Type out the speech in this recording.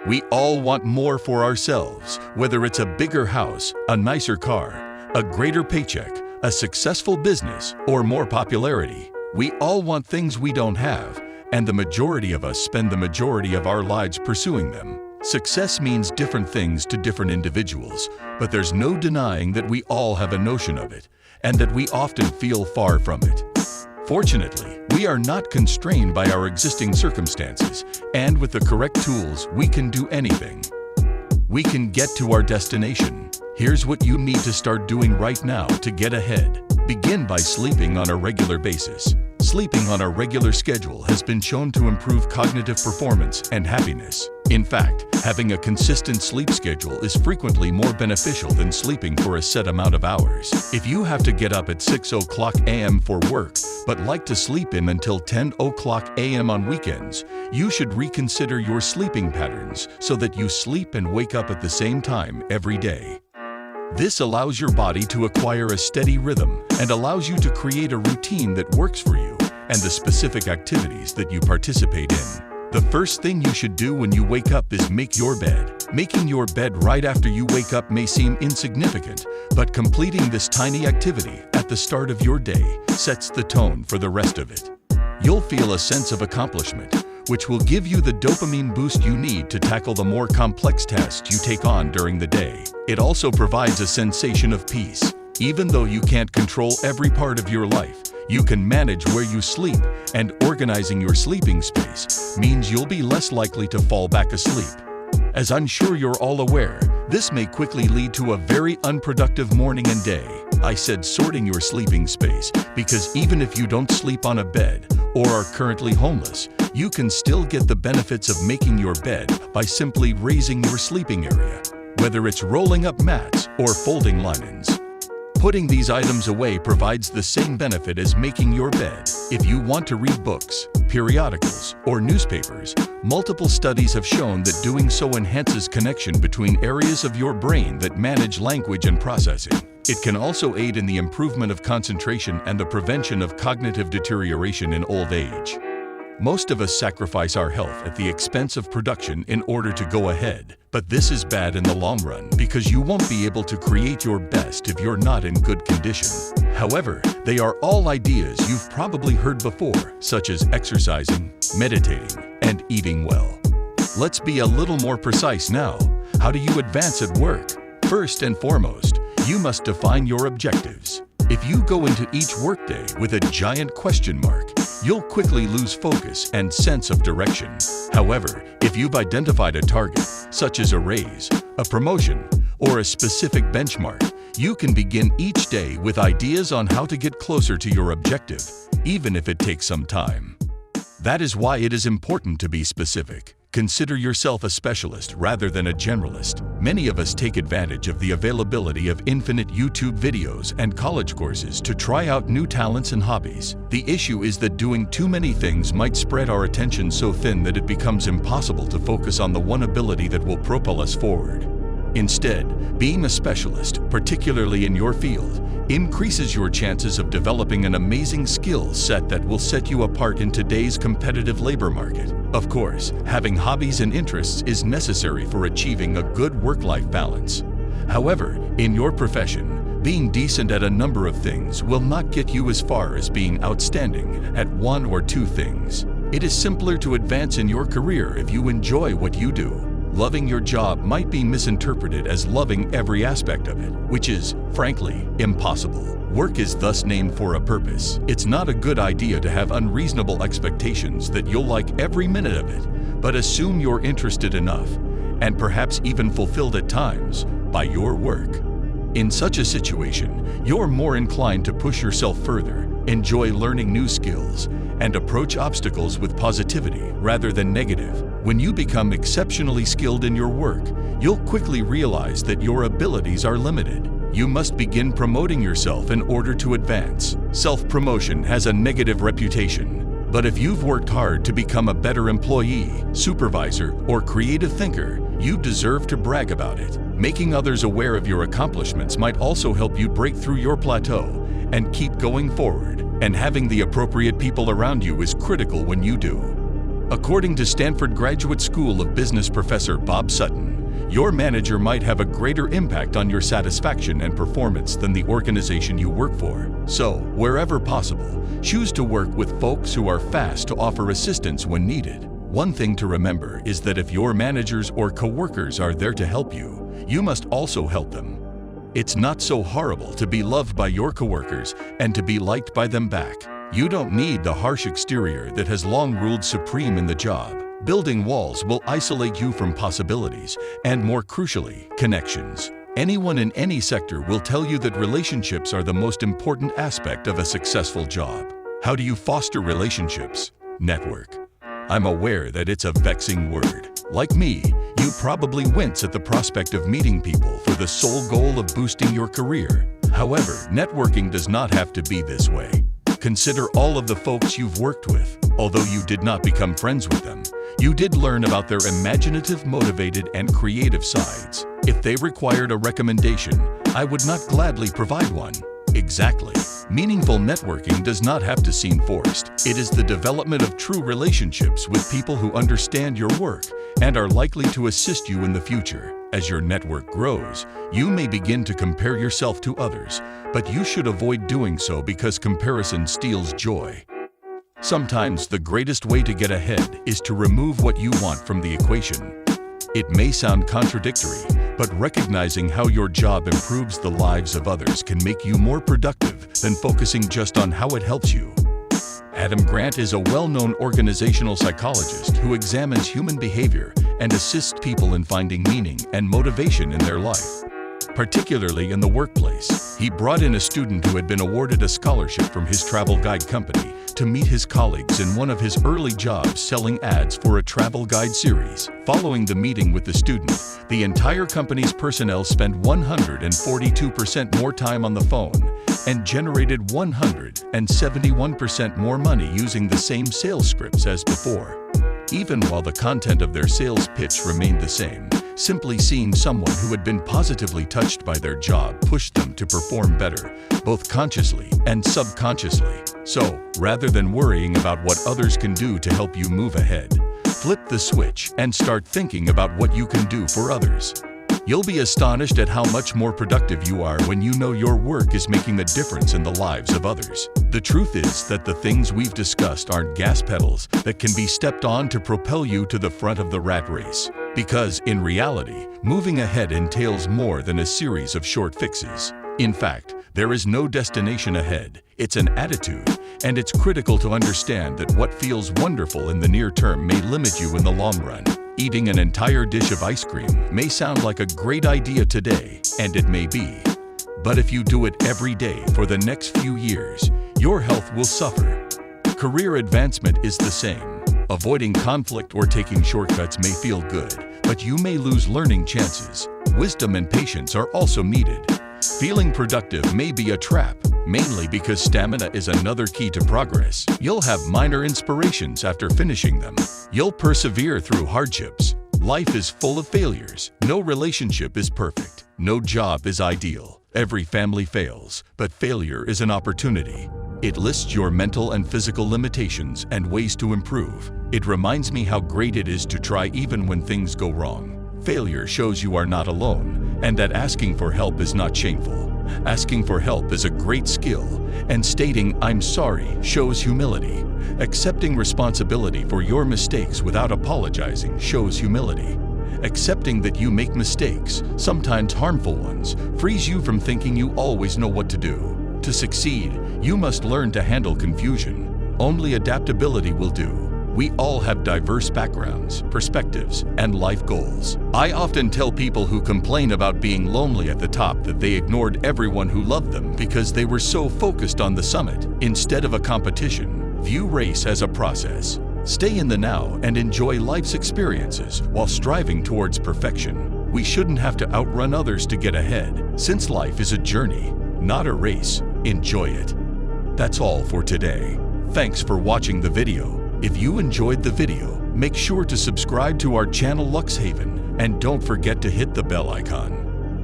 We all want more for ourselves, whether it's a bigger house, a nicer car, a greater paycheck, a successful business, or more popularity. We all want things we don't have, and the majority of us spend the majority of our lives pursuing them. Success means different things to different individuals, but there's no denying that we all have a notion of it, and that we often feel far from it. Fortunately, we are not constrained by our existing circumstances, and with the correct tools, we can do anything. We can get to our destination. Here's what you need to start doing right now to get ahead. Begin by sleeping on a regular basis. Sleeping on a regular schedule has been shown to improve cognitive performance and happiness. In fact, having a consistent sleep schedule is frequently more beneficial than sleeping for a set amount of hours. If you have to get up at 6 o'clock a.m. for work, but like to sleep in until 10 o'clock a.m. on weekends, you should reconsider your sleeping patterns so that you sleep and wake up at the same time every day. This allows your body to acquire a steady rhythm and allows you to create a routine that works for you and the specific activities that you participate in. The first thing you should do when you wake up is make your bed. Making your bed right after you wake up may seem insignificant, but completing this tiny activity at the start of your day sets the tone for the rest of it. You'll feel a sense of accomplishment, which will give you the dopamine boost you need to tackle the more complex tasks you take on during the day. It also provides a sensation of peace. Even though you can't control every part of your life, you can manage where you sleep, and organizing your sleeping space means you'll be less likely to fall back asleep. As I'm sure you're all aware, this may quickly lead to a very unproductive morning and day. I said sorting your sleeping space because even if you don't sleep on a bed or are currently homeless, you can still get the benefits of making your bed by simply raising your sleeping area, whether it's rolling up mats or folding linens. Putting these items away provides the same benefit as making your bed. If you want to read books, periodicals, or newspapers, multiple studies have shown that doing so enhances connection between areas of your brain that manage language and processing. It can also aid in the improvement of concentration and the prevention of cognitive deterioration in old age. Most of us sacrifice our health at the expense of production in order to go ahead, but this is bad in the long run because you won't be able to create your best if you're not in good condition. However, they are all ideas you've probably heard before, such as exercising, meditating, and eating well. Let's be a little more precise now. How do you advance at work? First and foremost, you must define your objectives. If you go into each workday with a giant question mark, you'll quickly lose focus and sense of direction. However, if you've identified a target, such as a raise, a promotion, or a specific benchmark, you can begin each day with ideas on how to get closer to your objective, even if it takes some time. That is why it is important to be specific. Consider yourself a specialist rather than a generalist. Many of us take advantage of the availability of infinite YouTube videos and college courses to try out new talents and hobbies. The issue is that doing too many things might spread our attention so thin that it becomes impossible to focus on the one ability that will propel us forward. Instead, being a specialist, particularly in your field, increases your chances of developing an amazing skill set that will set you apart in today's competitive labor market. Of course, having hobbies and interests is necessary for achieving a good work-life balance. However, in your profession, being decent at a number of things will not get you as far as being outstanding at one or two things. It is simpler to advance in your career if you enjoy what you do. Loving your job might be misinterpreted as loving every aspect of it, which is, frankly, impossible. Work is thus named for a purpose. It's not a good idea to have unreasonable expectations that you'll like every minute of it, but assume you're interested enough, and perhaps even fulfilled at times, by your work. In such a situation, you're more inclined to push yourself further, enjoy learning new skills, and approach obstacles with positivity rather than negative. When you become exceptionally skilled in your work, you'll quickly realize that your abilities are limited. You must begin promoting yourself in order to advance. Self-promotion has a negative reputation, but if you've worked hard to become a better employee, supervisor, or creative thinker, you deserve to brag about it. Making others aware of your accomplishments might also help you break through your plateau and keep going forward. And having the appropriate people around you is critical when you do. According to Stanford Graduate School of Business professor Bob Sutton, your manager might have a greater impact on your satisfaction and performance than the organization you work for. So, wherever possible, choose to work with folks who are fast to offer assistance when needed. One thing to remember is that if your managers or coworkers are there to help you, you must also help them. It's not so horrible to be loved by your coworkers and to be liked by them back. You don't need the harsh exterior that has long ruled supreme in the job. Building walls will isolate you from possibilities and, more crucially, connections. Anyone in any sector will tell you that relationships are the most important aspect of a successful job. How do you foster relationships? Network. I'm aware that it's a vexing word. Like me, you probably wince at the prospect of meeting people for the sole goal of boosting your career. However, networking does not have to be this way. Consider all of the folks you've worked with. Although you did not become friends with them, you did learn about their imaginative, motivated, and creative sides. If they required a recommendation, I would not gladly provide one. Exactly. Meaningful networking does not have to seem forced. It is the development of true relationships with people who understand your work and are likely to assist you in the future. As your network grows, you may begin to compare yourself to others, but you should avoid doing so because comparison steals joy. Sometimes the greatest way to get ahead is to remove what you want from the equation. It may sound contradictory, but recognizing how your job improves the lives of others can make you more productive than focusing just on how it helps you. Adam Grant is a well-known organizational psychologist who examines human behavior and assists people in finding meaning and motivation in their life. Particularly in the workplace, he brought in a student who had been awarded a scholarship from his travel guide company to meet his colleagues in one of his early jobs selling ads for a travel guide series. Following the meeting with the student, the entire company's personnel spent 142% more time on the phone and generated 171% more money using the same sales scripts as before. Even while the content of their sales pitch remained the same, simply seeing someone who had been positively touched by their job pushed them to perform better, both consciously and subconsciously. So, rather than worrying about what others can do to help you move ahead, flip the switch and start thinking about what you can do for others. You'll be astonished at how much more productive you are when you know your work is making a difference in the lives of others. The truth is that the things we've discussed aren't gas pedals that can be stepped on to propel you to the front of the rat race. Because, in reality, moving ahead entails more than a series of short fixes. In fact, there is no destination ahead. It's an attitude, and it's critical to understand that what feels wonderful in the near term may limit you in the long run. Eating an entire dish of ice cream may sound like a great idea today, and it may be. But if you do it every day for the next few years, your health will suffer. Career advancement is the same. Avoiding conflict or taking shortcuts may feel good, but you may lose learning chances. Wisdom and patience are also needed. Feeling productive may be a trap, mainly because stamina is another key to progress. You'll have minor inspirations after finishing them. You'll persevere through hardships. Life is full of failures. No relationship is perfect. No job is ideal. Every family fails, but failure is an opportunity. It lists your mental and physical limitations and ways to improve. It reminds me how great it is to try even when things go wrong. Failure shows you are not alone, and that asking for help is not shameful. Asking for help is a great skill, and stating "I'm sorry" shows humility. Accepting responsibility for your mistakes without apologizing shows humility. Accepting that you make mistakes, sometimes harmful ones, frees you from thinking you always know what to do. To succeed, you must learn to handle confusion. Only adaptability will do. We all have diverse backgrounds, perspectives, and life goals. I often tell people who complain about being lonely at the top that they ignored everyone who loved them because they were so focused on the summit instead of a competition. View race as a process. Stay in the now and enjoy life's experiences while striving towards perfection. We shouldn't have to outrun others to get ahead. Since life is a journey, not a race, enjoy it. That's all for today. Thanks for watching the video. If you enjoyed the video, make sure to subscribe to our channel Luxe Haven and don't forget to hit the bell icon.